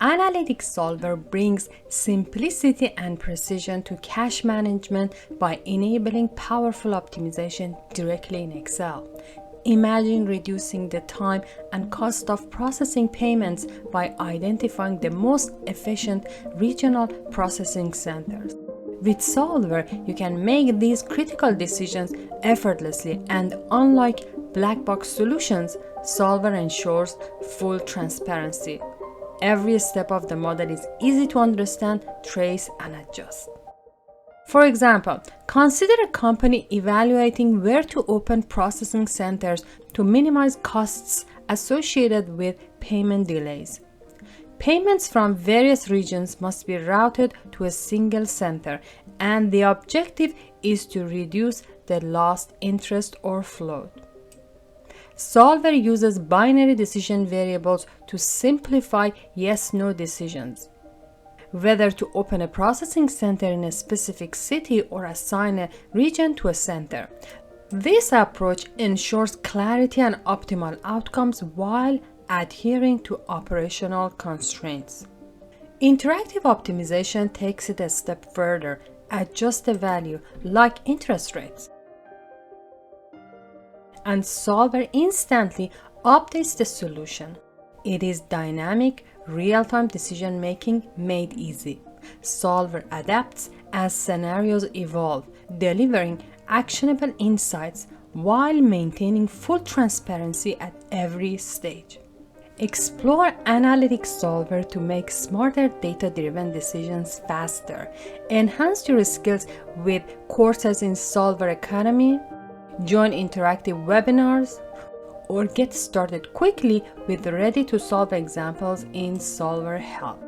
Analytic Solver brings simplicity and precision to cash management by enabling powerful optimization directly in Excel. Imagine reducing the time and cost of processing payments by identifying the most efficient regional processing centers. With Solver, you can make these critical decisions effortlessly, and unlike black box solutions, Solver ensures full transparency. Every step of the model is easy to understand, trace, and adjust. For example, consider a company evaluating where to open processing centers to minimize costs associated with payment delays. Payments from various regions must be routed to a single center, and the objective is to reduce the lost interest or float. Solver uses binary decision variables to simplify yes-no decisions. Whether to open a processing center in a specific city or assign a region to a center. This approach ensures clarity and optimal outcomes while adhering to operational constraints. Interactive optimization takes it a step further, adjusts the value like interest rates, and Solver instantly updates the solution. It is dynamic, real-time decision-making made easy. Solver adapts as scenarios evolve, delivering actionable insights while maintaining full transparency at every stage. Explore Analytic Solver to make smarter data-driven decisions faster. Enhance your skills with courses in Solver Academy, join interactive webinars, or get started quickly with ready-to-solve examples in Solver Help.